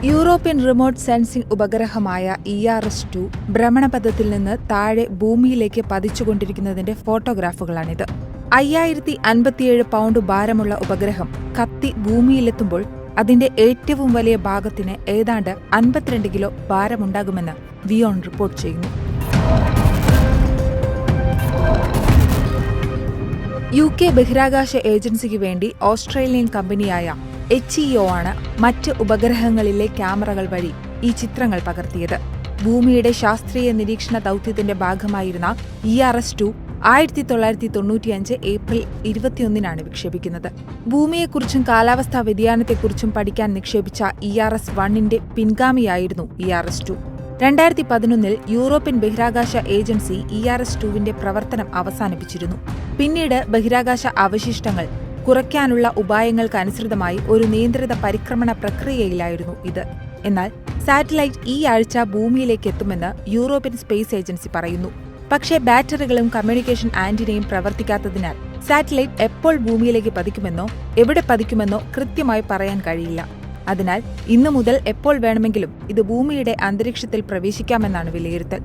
European remote sensing ഉപഗ്രഹമായ ERS-2 ഭ്രമണപഥത്തിൽ നിന്ന് താഴെ ഭൂമിയിലേക്ക് പതിച്ചുകൊണ്ടിരിക്കുന്നതിന്റെ ഫോട്ടോഗ്രാഫുകളാണിത്. 5057 പൗണ്ട് ഭാരമുള്ള ഉപഗ്രഹം കത്തി ഭൂമിയിലെത്തുമ്പോൾ അതിന്റെ ഏറ്റവും വലിയ ഭാഗത്തിന് ഏതാണ്ട് 52 കിലോ ഭാരമുണ്ടാകുമെന്ന് വിയോൺ റിപ്പോർട്ട് ചെയ്യുന്നു. UK ബഹിരാകാശ ഏജൻസിക്ക് വേണ്ടി ഓസ്ട്രേലിയൻ കമ്പനിയായ HEO ആണ് മറ്റ് ഉപഗ്രഹങ്ങളിലെ ക്യാമറകൾ വഴി ഈ ചിത്രങ്ങൾ പകർത്തിയത്. ഭൂമിയുടെ ശാസ്ത്രീയ നിരീക്ഷണ ദൗത്യത്തിന്റെ ഭാഗമായിരുന്ന ERS-2 1995 ഏപ്രിൽ 21 വിക്ഷേപിക്കുന്നത്. ഭൂമിയെക്കുറിച്ചും കാലാവസ്ഥാ വ്യതിയാനത്തെക്കുറിച്ചും പഠിക്കാൻ നിക്ഷേപിച്ച ERS-1ന്റെ പിൻഗാമിയായിരുന്നു ERS-2. 2011 യൂറോപ്യൻ ബഹിരാകാശ ഏജൻസി ERS-2വിന്റെ പ്രവർത്തനം അവസാനിപ്പിച്ചിരുന്നു. പിന്നീട് ബഹിരാകാശ അവശിഷ്ടങ്ങൾ കുറയ്ക്കാനുള്ള ഉപായങ്ങൾക്കനുസൃതമായി ഒരു നിയന്ത്രിത പരിക്രമണ പ്രക്രിയയിലായിരുന്നു ഇത്. എന്നാൽ സാറ്റലൈറ്റ് ഈ ആഴ്ച ഭൂമിയിലേക്ക് എത്തുമെന്ന് യൂറോപ്യൻ സ്പേസ് ഏജൻസി പറയുന്നു. പക്ഷേ ബാറ്ററികളും കമ്മ്യൂണിക്കേഷൻ ആന്റിനയും പ്രവർത്തിക്കാത്തതിനാൽ സാറ്റലൈറ്റ് എപ്പോൾ ഭൂമിയിലേക്ക് പതിക്കുമെന്നോ എവിടെ പതിക്കുമെന്നോ കൃത്യമായി പറയാൻ കഴിയില്ല. അതിനാൽ ഇന്നു മുതൽ എപ്പോൾ വേണമെങ്കിലും ഇത് ഭൂമിയുടെ അന്തരീക്ഷത്തിൽ പ്രവേശിക്കാമെന്നാണ് വിലയിരുത്തൽ.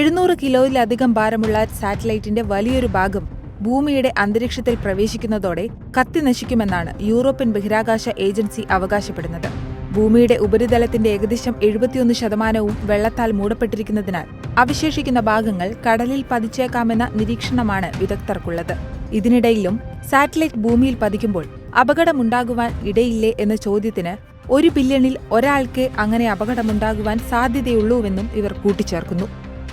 700 കിലോയിലധികം ഭാരമുള്ള സാറ്റലൈറ്റിന്റെ വലിയൊരു ഭാഗം ഭൂമിയുടെ അന്തരീക്ഷത്തിൽ പ്രവേശിക്കുന്നതോടെ കത്തിനശിക്കുമെന്നാണ് യൂറോപ്യൻ ബഹിരാകാശ ഏജൻസി അവകാശപ്പെടുന്നത്. ഭൂമിയുടെ ഉപരിതലത്തിന്റെ ഏകദേശം 71% വെള്ളത്താൽ മൂടപ്പെട്ടിരിക്കുന്നതിനാൽ അവശേഷിക്കുന്ന ഭാഗങ്ങൾ കടലിൽ പതിച്ചേക്കാമെന്ന നിരീക്ഷണമാണ് വിദഗ്ധർക്കുള്ളത്. ഇതിനിടയിലും സാറ്റലൈറ്റ് ഭൂമിയിൽ പതിക്കുമ്പോൾ അപകടമുണ്ടാകുവാൻ ഇടയില്ലേ എന്ന ചോദ്യത്തിന് 1 ബില്യണിൽ ഒരാൾക്ക് അങ്ങനെ അപകടമുണ്ടാകുവാൻ സാധ്യതയുള്ളൂവെന്നും ഇവർ കൂട്ടിച്ചേർക്കുന്നു.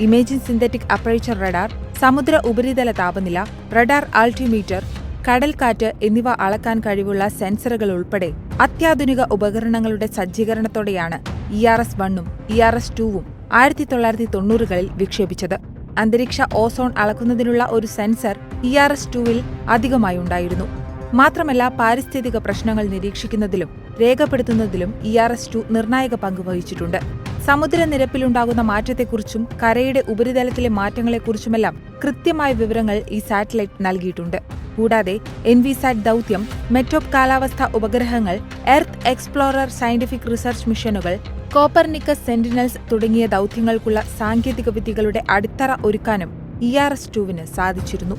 ഇമേജിംഗ് സിന്തറ്റിക് അപ്പേർച്ചർ റഡാർ, സമുദ്ര ഉപരിതല താപനില, റഡാർ ആൾട്ടിമീറ്റർ, കടൽക്കാറ്റ് എന്നിവ അളക്കാൻ കഴിവുള്ള സെൻസറുകൾ ഉൾപ്പെടെ അത്യാധുനിക ഉപകരണങ്ങളുടെ സജ്ജീകരണത്തോടെയാണ് ERS-1ഉം ERS-2ഉം 1990കളിൽ വിക്ഷേപിച്ചത്. അന്തരീക്ഷ ഓസോൺ അളക്കുന്നതിനുള്ള ഒരു സെൻസർ ERS-2വിൽ അധികമായി ഉണ്ടായിരുന്നു. മാത്രമല്ല, പാരിസ്ഥിതിക പ്രശ്നങ്ങൾ നിരീക്ഷിക്കുന്നതിലും രേഖപ്പെടുത്തുന്നതിലും ERS-2 നിർണായക പങ്ക് വഹിച്ചിട്ടുണ്ട്. സമുദ്രനിരപ്പിലുണ്ടാകുന്ന മാറ്റത്തെക്കുറിച്ചും കരയുടെ ഉപരിതലത്തിലെ മാറ്റങ്ങളെക്കുറിച്ചുമെല്ലാം കൃത്യമായ വിവരങ്ങൾ ഈ സാറ്റലൈറ്റ് നൽകിയിട്ടുണ്ട്. കൂടാതെ എൻവിസാറ്റ് ദൗത്യം, മെറ്റോപ്പ് കാലാവസ്ഥാ ഉപഗ്രഹങ്ങൾ, എർത്ത് എക്സ്പ്ലോറർ സയന്റിഫിക് റിസർച്ച് മിഷനുകൾ, കോപ്പർനിക്കസ് സെന്റിനൽസ് തുടങ്ങിയ ദൗത്യങ്ങൾക്കുള്ള സാങ്കേതിക വിദ്യകളുടെ അടിത്തറ ഒരുക്കാനും ERS-2വിന് സാധിച്ചിരുന്നു.